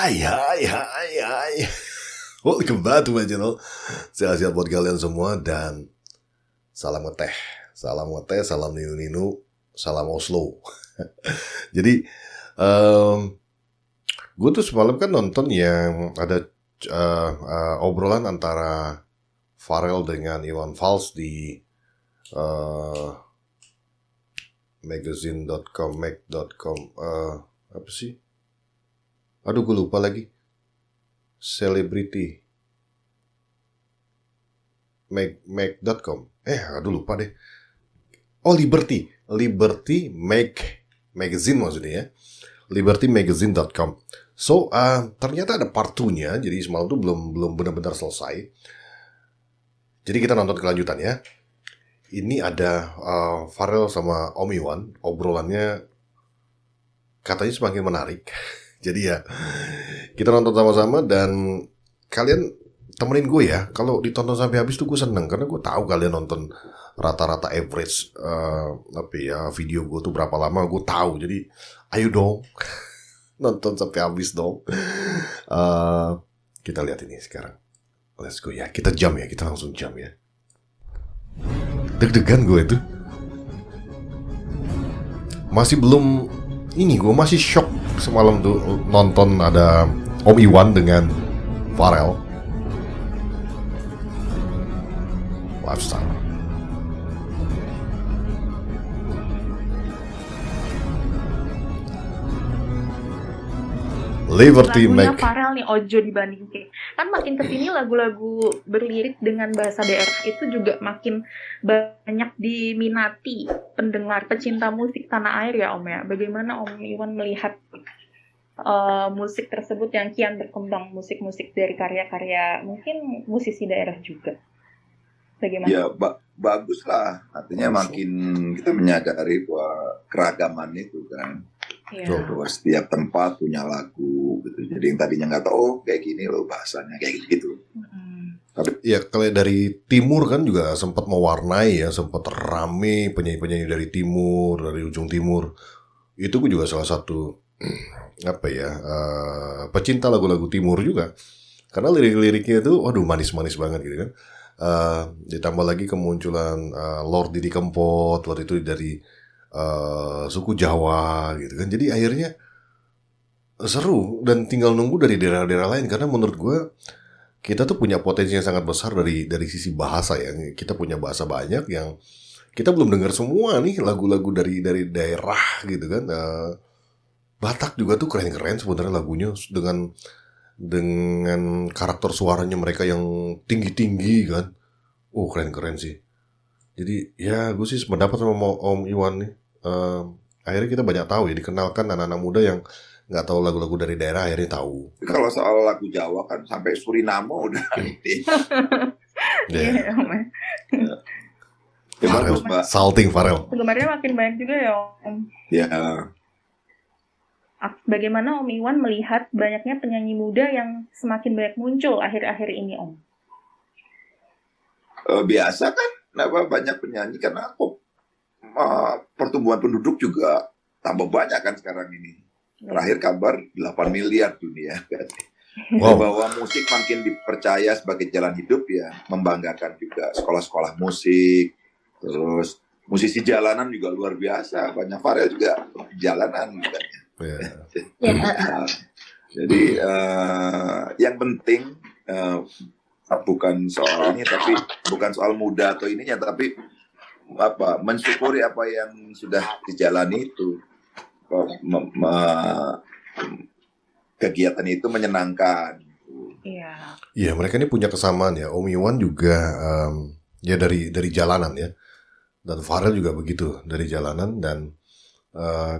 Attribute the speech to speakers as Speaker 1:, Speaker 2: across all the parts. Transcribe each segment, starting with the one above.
Speaker 1: Hai. Welcome back to my channel. Sehat-sehat buat kalian semua dan salam ngeteh, salam ninu-ninu, salam Oslo. Jadi, gue tuh semalam kan nonton yang ada obrolan antara Pharrell dengan Iwan Fals di magazine.com, mag.com, apa sih? Aduh, gue lupa lagi. Celebrity mag.com. Aduh lupa deh. Oh, Liberty Magazine maksudnya ya. libertymagazine.com. So, ternyata ada part 2-nya. Jadi semalam tuh belum benar-benar selesai. Jadi kita nonton kelanjutannya. Ini ada Pharrell sama Om Iwan. Obrolannya katanya semakin menarik. Jadi ya, kita nonton sama-sama dan kalian temenin gue ya. Kalau ditonton sampai habis tuh gue seneng karena gue tahu kalian nonton rata-rata average video gue tuh berapa lama gue tahu. Jadi ayo dong nonton sampai habis dong. Kita lihat ini sekarang. Let's go ya. Kita langsung jam ya. Deg-degan gue itu. Masih belum ini, gue masih shock semalam tuh nonton ada Om Iwan dengan Pharrell. Lifestyle. Liberty
Speaker 2: lagunya
Speaker 1: Mag.
Speaker 2: Pharrell nih Ojo dibanding kan makin kesini lagu-lagu berlirik dengan bahasa daerah itu juga makin banyak diminati pendengar pecinta musik tanah air ya Om ya. Bagaimana Om Iwan melihat musik tersebut yang kian berkembang, musik-musik dari karya-karya mungkin musisi daerah juga? Bagaimana?
Speaker 3: Ya bagus lah, artinya makin kita menyadari bahwa keragaman itu kan.
Speaker 2: Yeah.
Speaker 3: Bahwa setiap tempat punya lagu gitu. Jadi yang tadinya nggak tahu, oh kayak gini loh bahasanya, kayak gitu.
Speaker 1: Tapi ya kalau dari timur kan juga sempat mewarnai ya, sempat rame penyanyi-penyanyi dari timur, dari ujung timur. Itu juga salah satu pecinta lagu-lagu timur juga. Karena lirik-liriknya itu waduh manis-manis banget gitu kan. Ditambah lagi kemunculan Lord Didi Kempot waktu itu dari suku Jawa gitu kan. Jadi akhirnya seru dan tinggal nunggu dari daerah-daerah lain karena menurut gue kita tuh punya potensi yang sangat besar dari sisi bahasa ya. Kita punya bahasa banyak yang kita belum dengar semua nih lagu-lagu dari daerah gitu kan. Batak juga tuh keren-keren sebenarnya lagunya dengan karakter suaranya mereka yang tinggi-tinggi kan. Keren-keren sih. Jadi ya gue sih sependapat sama Om Iwan nih. Akhirnya kita banyak tahu ya, dikenalkan anak-anak muda yang nggak tahu lagu-lagu dari daerah akhirnya tahu.
Speaker 3: Kalau soal lagu Jawa kan sampai Suriname udah gede.
Speaker 2: Iya,
Speaker 3: Ya bagus Mbak.
Speaker 1: Salting Pharrell.
Speaker 2: Penggemarnya makin banyak juga ya Om.
Speaker 3: Ya.
Speaker 2: Bagaimana Om Iwan melihat banyaknya penyanyi muda yang semakin banyak muncul akhir-akhir ini Om?
Speaker 3: Biasa kan, banyak penyanyi karena pertumbuhan penduduk juga tambah banyak kan sekarang ini. Terakhir kabar 8 miliar dunia kan.
Speaker 1: Wow.
Speaker 3: Bahwa musik makin dipercaya sebagai jalan hidup ya, membanggakan juga sekolah-sekolah musik. Terus musisi jalanan juga luar biasa, banyak Pharrell juga jalanan juga. Jadi yang penting bukan soal ini, tapi bukan soal muda atau ininya, tapi mensyukuri apa yang sudah dijalani itu. Kegiatan itu menyenangkan.
Speaker 2: Iya.
Speaker 1: Iya, mereka ini punya kesamaan ya. Om Iwan juga ya dari jalanan ya. Dan Pharrell juga begitu dari jalanan dan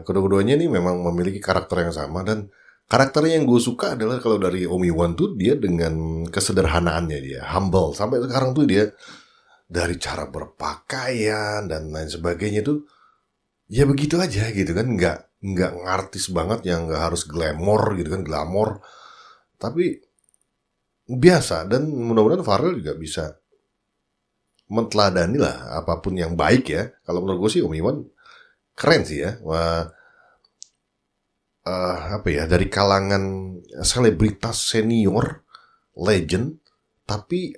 Speaker 1: kedua-duanya ini memang memiliki karakter yang sama dan karakternya yang gue suka adalah kalau dari Om Iwan tuh dia dengan kesederhanaannya dia humble sampai sekarang tuh dia dari cara berpakaian dan lain sebagainya tuh ya begitu aja gitu kan, nggak ngartis banget yang nggak harus glamor gitu kan, glamor tapi biasa. Dan mudah-mudahan Pharrell juga bisa menteladani lah apapun yang baik ya. Kalau menurut gue sih Om Iwan keren sih ya. Wah, apa ya, dari kalangan selebritas senior, legend, tapi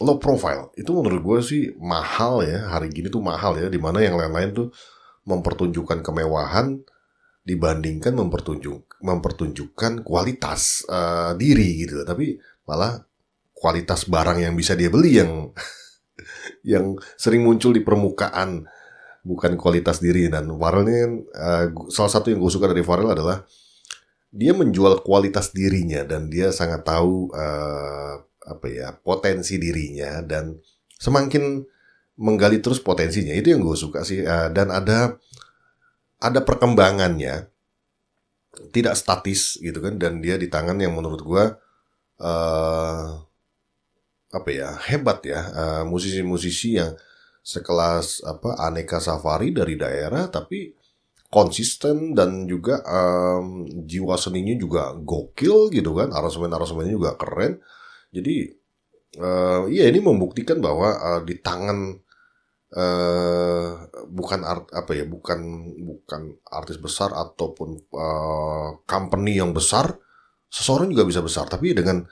Speaker 1: low profile. Itu menurut gue sih mahal ya, hari gini tuh mahal ya, dimana yang lain-lain tuh mempertunjukkan kemewahan dibandingkan mempertunjukkan kualitas diri gitu. Tapi malah kualitas barang yang bisa dia beli yang yang sering muncul di permukaan, bukan kualitas diri. Dan Pharrell ini kan, salah satu yang gue suka dari Pharrell adalah dia menjual kualitas dirinya dan dia sangat tahu apa ya, potensi dirinya, dan semakin menggali terus potensinya. Itu yang gue suka sih. Dan ada perkembangannya, tidak statis gitu kan. Dan dia di tangan yang menurut gue apa ya, hebat ya, musisi-musisi yang sekelas Aneka Safari dari daerah, tapi konsisten dan juga jiwa seninya juga gokil gitu kan, aransemennya juga keren. Jadi ya ini membuktikan bahwa di tangan bukan artis besar ataupun company yang besar, seseorang juga bisa besar, tapi dengan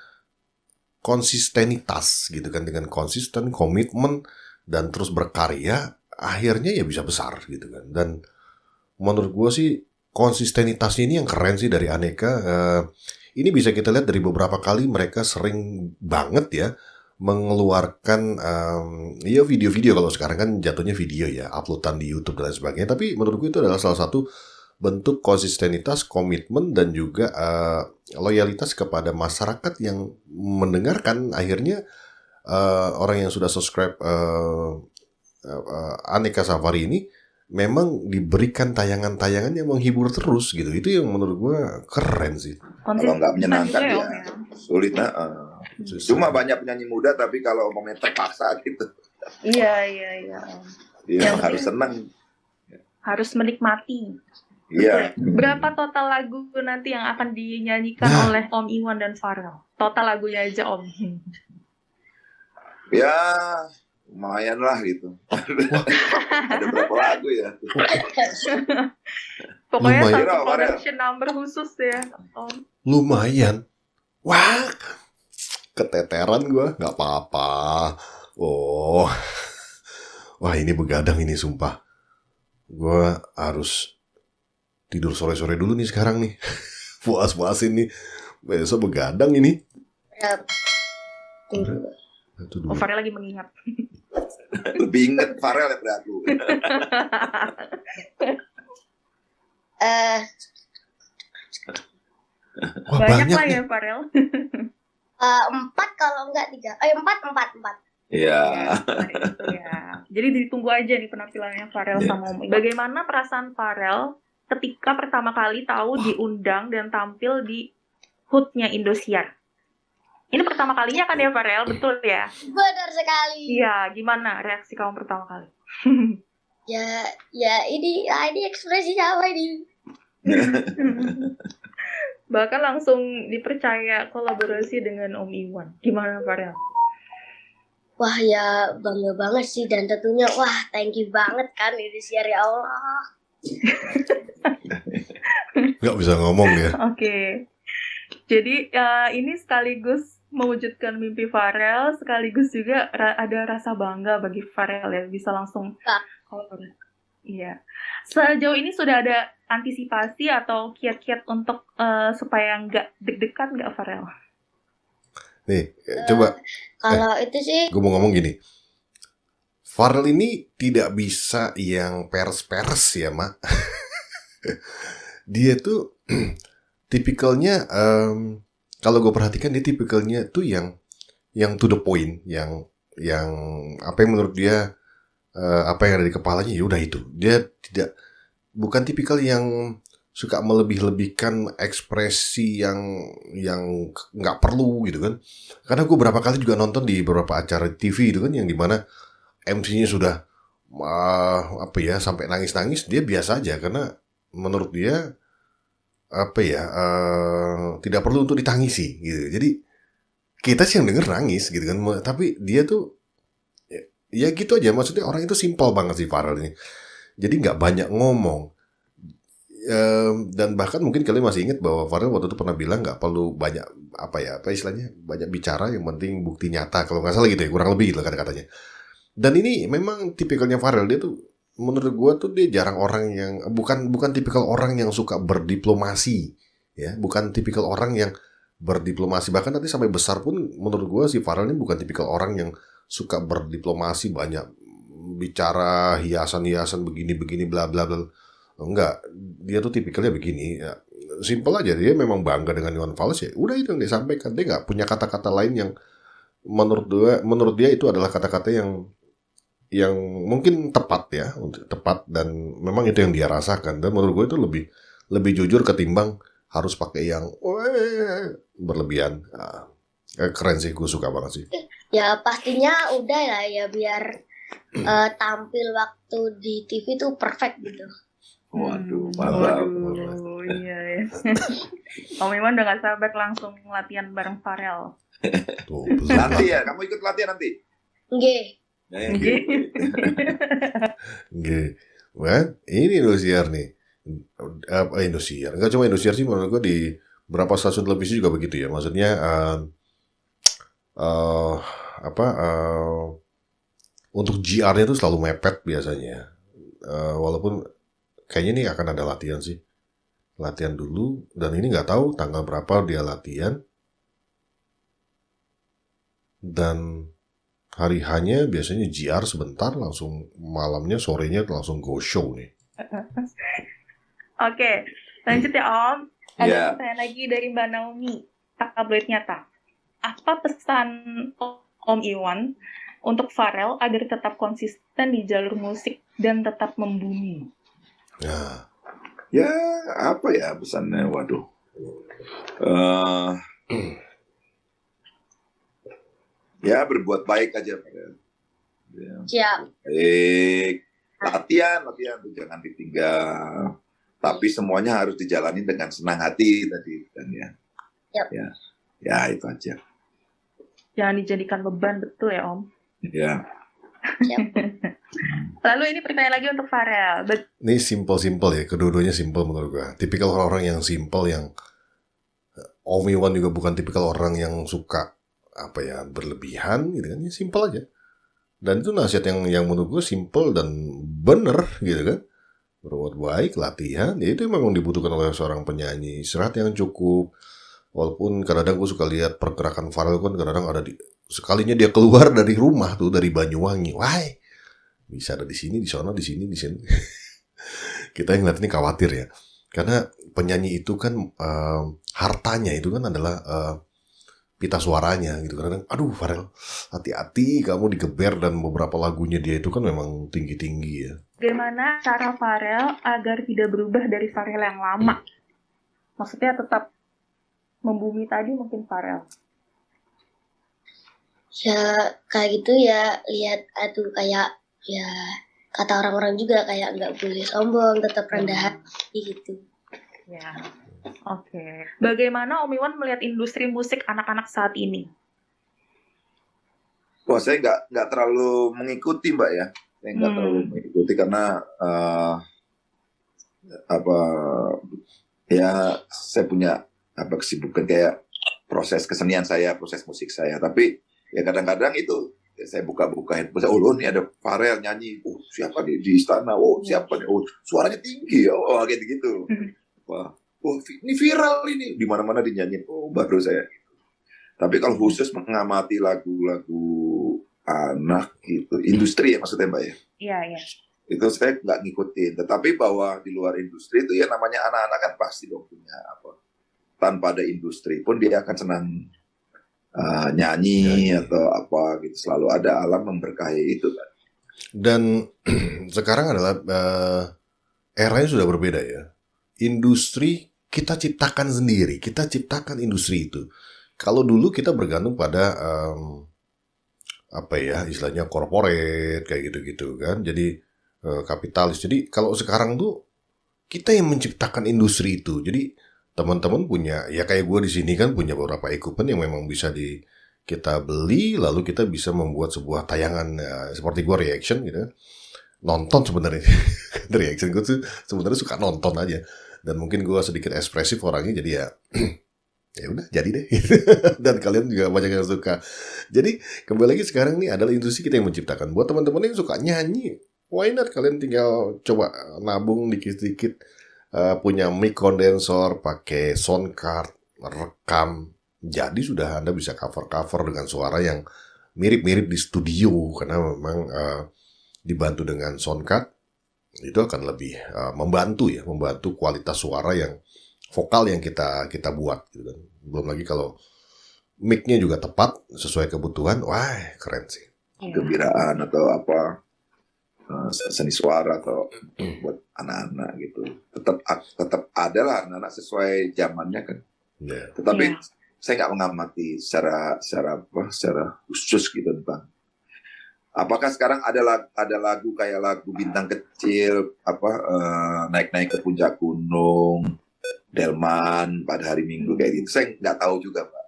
Speaker 1: konsistenitas gitu kan, dengan konsisten, komitmen, dan terus berkarya, akhirnya ya bisa besar gitu kan. Dan menurut gue sih konsistenitasnya ini yang keren sih dari Aneka. Ini bisa kita lihat dari beberapa kali mereka sering banget ya mengeluarkan ya video-video. Kalau sekarang kan jatuhnya video ya, uploadan di YouTube dan lain sebagainya. Tapi menurut gue itu adalah salah satu bentuk konsistenitas, komitmen, dan juga loyalitas kepada masyarakat yang mendengarkan. Akhirnya orang yang sudah subscribe Aneka Safari ini memang diberikan tayangan-tayangan yang menghibur terus gitu. Itu yang menurut gue keren sih.
Speaker 3: Kalau nggak menyenangkan
Speaker 2: Konsisten
Speaker 3: ya
Speaker 2: Om, ya.
Speaker 3: sulit. Cuma banyak penyanyi muda tapi kalau umpamanya terpaksa gitu,
Speaker 2: Iya.
Speaker 3: ya
Speaker 2: Yang
Speaker 3: harus
Speaker 2: penting
Speaker 3: senang.
Speaker 2: harus menikmati.
Speaker 3: Iya.
Speaker 2: Berapa total lagu nanti yang akan dinyanyikan oleh Om Iwan dan Pharrell? Total lagunya aja Om.
Speaker 3: Ya lumayan lah gitu. Ada berapa lagu ya?
Speaker 2: Pokoknya
Speaker 1: Lumayan.
Speaker 2: satu
Speaker 3: Pharrell.
Speaker 2: production number khusus ya Om.
Speaker 1: Lumayan. Wah, keteteran gue, nggak apa-apa. Oh, wah ini begadang ini sumpah. Gue harus tidur sore-sore dulu nih sekarang nih. Puas-puasin nih. Besok begadang ini. Itu dulu.
Speaker 2: Oh, Pharrell lagi mengingat.
Speaker 3: Lebih inget Pharrell ya berarti.
Speaker 1: Wah,
Speaker 2: Banyak
Speaker 1: banyak
Speaker 2: lah
Speaker 1: nih.
Speaker 2: ya Pharrell.
Speaker 4: 4 kalau enggak 3. 4.
Speaker 3: Iya.
Speaker 2: Itu ya. Jadi ditunggu aja nih penampilannya Pharrell sama Om. Bagaimana perasaan Pharrell ketika pertama kali tahu diundang dan tampil di HUT-nya Indosiar? Ini pertama kalinya kan ya Pharrell, betul ya?
Speaker 4: Benar sekali.
Speaker 2: Iya, gimana reaksi kamu pertama kali?
Speaker 4: Ya ini ekspresinya apa ini?
Speaker 2: Bahkan langsung dipercaya kolaborasi dengan Om Iwan. Gimana Pharrell?
Speaker 4: Wah ya bangga banget sih, dan tentunya wah thank you banget kan Indosiar, ya Allah.
Speaker 1: Nggak bisa ngomong ya.
Speaker 2: Oke. Jadi ini sekaligus mewujudkan mimpi Pharrell, sekaligus juga ada rasa bangga bagi Pharrell ya, bisa langsung kolaborasi. Iya. Sejauh ini sudah ada antisipasi atau kiat-kiat untuk supaya nggak deg-degan nggak Pharrell?
Speaker 1: Nih, coba.
Speaker 4: Kalau itu sih
Speaker 1: Gue mau ngomong gini. Pharrell ini tidak bisa yang pers-pers ya, Mak. Dia tuh tipikalnya, kalau gue perhatikan dia tipikalnya tuh yang to the point, yang apa yang menurut dia, apa yang ada di kepalanya ya udah itu. Dia bukan tipikal yang suka melebih-lebihkan ekspresi yang nggak perlu gitu kan. Karena gue berapa kali juga nonton di beberapa acara TV itu kan, yang dimana MC-nya sudah apa ya, sampai nangis-nangis, dia biasa aja karena menurut dia apa ya, tidak perlu untuk ditangisi gitu. Jadi kita sih yang denger nangis gitu kan, tapi dia tuh ya gitu aja. Maksudnya orang itu simpel banget sih Pharrell ini. Jadi nggak banyak ngomong. Dan bahkan mungkin kalian masih ingat bahwa Farel waktu itu pernah bilang nggak perlu banyak apa istilahnya, banyak bicara, yang penting bukti nyata, kalau nggak salah gitu ya, kurang lebih gitu kata-katanya. Dan ini memang tipikalnya Farel, dia tuh menurut gue tuh dia jarang orang yang bukan tipikal orang yang suka berdiplomasi, ya, bukan tipikal orang yang berdiplomasi. Bahkan nanti sampai besar pun menurut gue si Farel ini bukan tipikal orang yang suka berdiplomasi, banyak bicara hiasan-hiasan begini-begini bla bla bla. Enggak, dia tuh tipikalnya begini ya. Simple aja, dia memang bangga dengan Iwan Fals, ya udah itu yang disampaikan. Dia nggak punya kata-kata lain yang menurut dia itu adalah kata-kata yang mungkin tepat ya, tepat, dan memang itu yang dia rasakan. Dan menurut gue itu lebih jujur ketimbang harus pakai yang berlebihan. Keren sih, gue suka banget sih.
Speaker 4: Ya pastinya udah lah ya, biar tampil waktu di TV tuh perfect gitu.
Speaker 3: Waduh, mantap.
Speaker 2: Waduh, iya. Om Iwan udah gak sabar langsung latihan bareng Farel.
Speaker 1: Tuh,
Speaker 3: Nanti ya, kamu ikut latihan nanti?
Speaker 4: Nggih.
Speaker 1: Nggih. Wah, ini Indosiar nih. Indosiar. Enggak cuma Indosiar sih, menurut gue di beberapa stasiun televisi juga begitu ya. Maksudnya untuk GR-nya itu selalu mepet biasanya. Walaupun kayaknya ini akan ada latihan sih. Latihan dulu, dan ini nggak tahu tanggal berapa dia latihan. Dan hari hanya biasanya GR sebentar, langsung malamnya, sorenya langsung go show nih.
Speaker 2: Oke, lanjut ya Om. Ada
Speaker 3: Ya.
Speaker 2: pertanyaan lagi dari Mbak Naomi, tabloid nyata. Apa pesan Om Iwan untuk Farel agar tetap konsisten di jalur musik dan tetap membumi?
Speaker 1: Nah,
Speaker 3: Ya, apa ya pesannya? Waduh. Ya, berbuat baik aja. Ya,
Speaker 4: Siap.
Speaker 3: baik. Latihan tuh jangan ditinggal. Tapi semuanya harus dijalani dengan senang hati tadi kan ya.
Speaker 4: Yap.
Speaker 3: Ya, itu aja.
Speaker 2: Jangan dijadikan beban, betul ya Om?
Speaker 3: Ya.
Speaker 2: Lalu ini pertanyaan lagi untuk Farel.
Speaker 1: ini simple ya, kedua-duanya simple menurut gue. Tipikal orang-orang yang simple, yang Om Iwan juga bukan tipikal orang yang suka berlebihan gitu kan, ya simple aja. Dan itu nasihat yang menurut gue simple dan bener gitu kan. Berbuat baik, latihan, ya itu memang dibutuhkan oleh seorang penyanyi. Istirahat yang cukup. Walaupun kadang-kadang gue suka lihat pergerakan Farel kan, kadang-kadang ada sekalinya dia keluar dari rumah tuh, dari Banyuwangi, wah, bisa ada di sini, di sana, di sini, di sini. Kita yang ngeliat ini khawatir ya, karena penyanyi itu kan hartanya itu kan adalah pita suaranya gitu. Kadang, aduh Farel, hati-hati kamu digeber, dan beberapa lagunya dia itu kan memang tinggi-tinggi ya.
Speaker 2: Bagaimana cara Farel agar tidak berubah dari Farel yang lama? Maksudnya tetap membumi tadi mungkin Farel.
Speaker 4: Ya kayak gitu ya, lihat kayak ya kata orang-orang juga kayak nggak boleh sombong, tetap rendah hati gitu.
Speaker 2: Ya, oke. Bagaimana Om Iwan melihat industri musik anak-anak saat ini?
Speaker 3: Wah, saya nggak terlalu mengikuti Mbak ya. Saya nggak terlalu mengikuti karena saya punya kesibukan kayak proses kesenian saya, proses musik saya. Tapi ya kadang-kadang itu ya saya buka-buka handphone, oh ini ada Farel nyanyi, siapa nih di istana, siapa nih, suaranya tinggi, kayak gitu. Wah, ini viral ini, di mana-mana dinyanyiin, baru saya. Tapi kalau khusus mengamati lagu-lagu anak gitu, industri ya maksudnya Mbak ya?
Speaker 2: Iya.
Speaker 3: Itu saya nggak ngikutin. Tetapi bahwa di luar industri itu ya namanya anak-anak kan pasti dong punya apa. Tanpa ada industri pun dia akan senang nyanyi atau apa gitu. Selalu ada alam memberkahi itu kan. Dan
Speaker 1: sekarang adalah eranya sudah berbeda ya. Industri kita ciptakan sendiri, kita ciptakan industri itu. Kalau dulu kita bergantung pada istilahnya corporate kayak gitu-gitu kan. Jadi kapitalis. Jadi kalau sekarang tuh kita yang menciptakan industri itu. Jadi teman-teman punya, ya kayak gue di sini kan punya beberapa equipment yang memang bisa kita beli, lalu kita bisa membuat sebuah tayangan seperti gue reaction gitu. Nonton sebenarnya. Reaction gue tuh sebenarnya suka nonton aja. Dan mungkin gue sedikit ekspresif orangnya, jadi ya ya udah jadi deh. Dan kalian juga banyak yang suka. Jadi kembali lagi sekarang nih adalah industri kita yang menciptakan. Buat teman-teman yang suka nyanyi, why not kalian tinggal coba nabung dikit-dikit, punya mic kondensor, pakai sound card, rekam. Jadi sudah Anda bisa cover-cover dengan suara yang mirip-mirip di studio, karena memang dibantu dengan sound card itu akan lebih membantu kualitas suara yang vokal yang kita buat gitu kan. Belum lagi kalau mic-nya juga tepat sesuai kebutuhan, wah keren sih.
Speaker 3: Gembiraan atau apa, seni suara atau buat anak-anak gitu. Tetap ada lah anak-anak sesuai zamannya kan.
Speaker 1: Yeah.
Speaker 3: Tetapi saya nggak mengamati secara khusus gitu tentang apakah sekarang ada lagu kayak lagu Bintang Kecil naik-naik ke puncak gunung, Delman pada hari Minggu kayak gitu. Saya nggak tahu juga, Pak.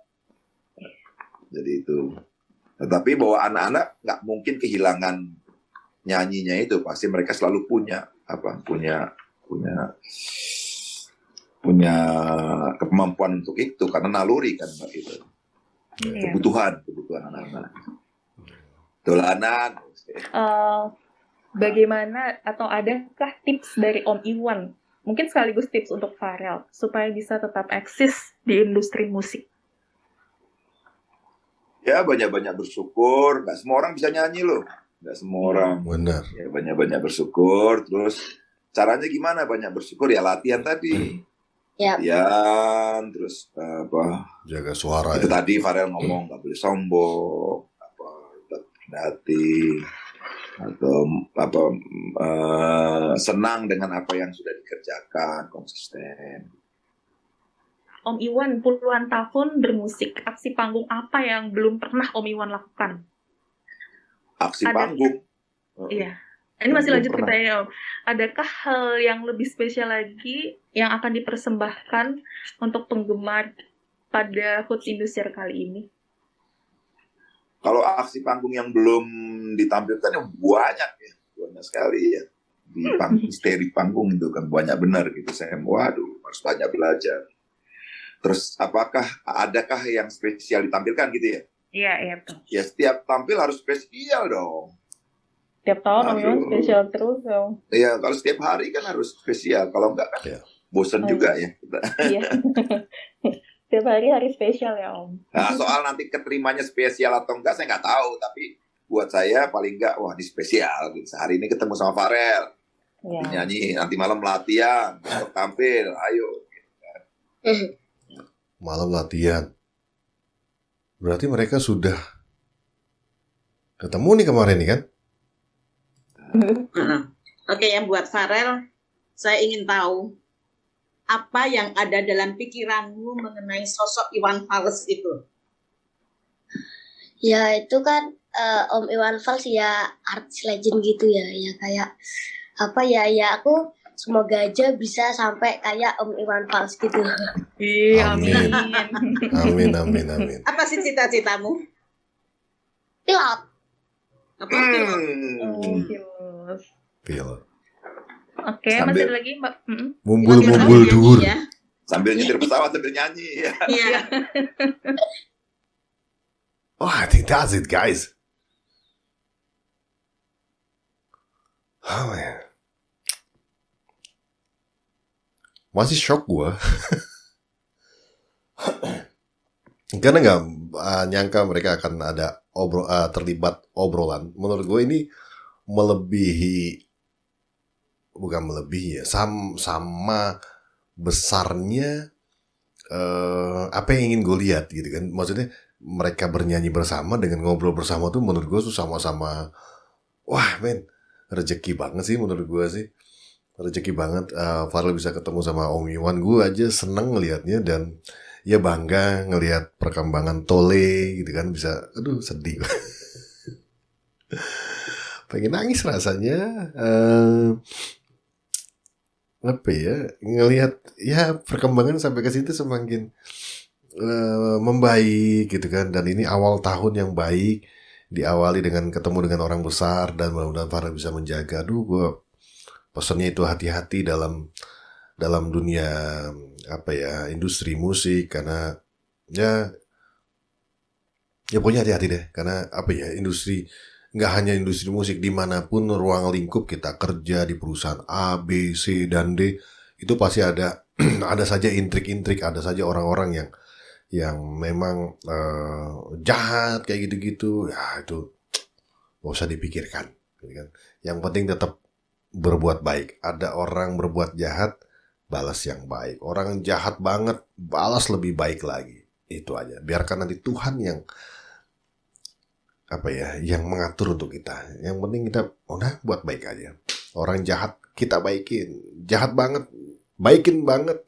Speaker 3: Jadi itu. Tetapi bahwa anak-anak nggak mungkin kehilangan nyanyinya itu, pasti mereka selalu punya kemampuan untuk itu karena naluri kan, Pak, itu. Kebutuhan anak-anak. Dolanan.
Speaker 2: Bagaimana atau adakah tips dari Om Iwan? Mungkin sekaligus tips untuk Farel supaya bisa tetap eksis di industri musik.
Speaker 3: Ya banyak-banyak bersyukur. Nggak semua orang bisa nyanyi loh. Nggak semua orang.
Speaker 1: Benar.
Speaker 3: Ya banyak-banyak bersyukur. Terus caranya gimana banyak bersyukur? Ya latihan tadi. Latihan. Terus
Speaker 1: jaga suara.
Speaker 3: Itu tadi Farel ngomong nggak boleh sombong. Hati atau senang dengan apa yang sudah dikerjakan, konsisten.
Speaker 2: Om Iwan puluhan tahun bermusik, aksi panggung apa yang belum pernah Om Iwan lakukan?
Speaker 3: Aksi panggung?
Speaker 2: Iya. Ini masih lanjut ceritanya, Om. Adakah hal yang lebih spesial lagi yang akan dipersembahkan untuk penggemar pada Hoots Indosiar kali ini?
Speaker 3: Kalau aksi panggung yang belum ditampilkan ya banyak sekali ya. Di panggung, stay di panggung itu kan banyak benar gitu. Saya harus banyak belajar. Terus adakah yang spesial ditampilkan gitu ya?
Speaker 2: Iya betul.
Speaker 3: Ya setiap tampil harus spesial dong.
Speaker 2: Tiap tahun Om Iwan spesial terus dong.
Speaker 3: Iya, kalau setiap hari kan harus spesial. Kalau enggak kan bosan juga ya.
Speaker 2: Iya. Setiap hari spesial ya Om.
Speaker 3: Nah, soal nanti keterimanya spesial atau enggak saya nggak tahu, tapi buat saya paling enggak ini spesial gitu. Sehari ini ketemu sama Farel, nyanyi, nanti malam latihan untuk tampil, ayo.
Speaker 1: Malam latihan. Berarti mereka sudah ketemu nih kemarin nih kan?
Speaker 5: Oke, yang buat Farel, saya ingin tahu apa yang ada dalam pikiranmu mengenai sosok Iwan Fals itu?
Speaker 4: Ya itu kan Om Iwan Fals ya artis legend gitu ya. Ya kayak aku semoga aja bisa sampai kayak Om Iwan Fals gitu.
Speaker 2: Iya, amin.
Speaker 1: Amin.
Speaker 5: Apa sih cita-citamu?
Speaker 4: Pilot.
Speaker 5: Apa
Speaker 1: Pilot.
Speaker 2: Oke, masih ada lagi Mbak.
Speaker 1: Mumbul dur.
Speaker 5: Ya.
Speaker 3: Sambil nyetir pesawat sambil nyanyi.
Speaker 5: Iya.
Speaker 1: Oh, I think that's it, guys. Oh, man. Masih shock gue. Karena nggak nyangka mereka akan ada terlibat obrolan. Menurut gue ini bukan melebihi ya, sama besarnya apa yang ingin gue lihat gitu kan. Maksudnya mereka bernyanyi bersama dengan ngobrol bersama tuh menurut gue tuh sama-sama rezeki banget sih menurut gue sih. Rezeki banget Farel bisa ketemu sama Om Iwan. Gue aja seneng ngelihatnya dan ya bangga ngelihat perkembangan Tole gitu kan. Bisa, aduh sedih gue. Pengen nangis rasanya. Ngelihat ya perkembangan sampai ke situ semakin membaik gitu kan. Dan ini awal tahun yang baik, diawali dengan ketemu dengan orang besar dan mudah-mudahan Farel bisa menjaga. Gue pesannya itu hati-hati dalam dalam dunia apa ya, industri musik, karena ya pokoknya hati-hati deh, karena apa ya, industri nggak hanya industri musik, dimanapun ruang lingkup kita kerja di perusahaan A, B, C, dan D, itu pasti ada ada saja intrik-intrik, ada saja orang-orang yang memang jahat kayak gitu-gitu. Ya itu gak usah dipikirkan, gitu kan. Yang penting tetap berbuat baik. Ada orang berbuat jahat, balas yang baik. Orang jahat banget, balas lebih baik lagi. Itu aja. Biarkan nanti Tuhan yang apa ya, yang mengatur untuk kita. Yang penting kita udah buat baik aja. Orang jahat kita baikin, jahat banget baikin banget.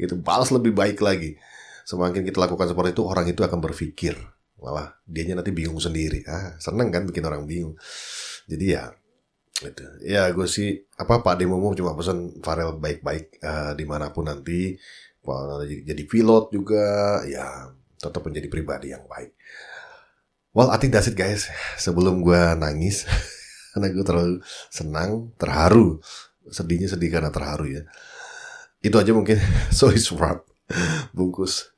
Speaker 1: Gitu, balas lebih baik lagi. Semakin kita lakukan seperti itu, orang itu akan berpikir, malah dianya nanti bingung sendiri. Seneng kan bikin orang bingung. Jadi ya gitu. Ya gue sih Pak Demomo cuma pesan Farel baik-baik dimanapun nanti. Jadi pilot juga, ya tetap menjadi pribadi yang baik. Well, I think that's it guys. Sebelum gue nangis karena gue terlalu senang, terharu. Sedihnya sedih karena terharu ya. Itu aja mungkin. So it's wrap. Bungkus.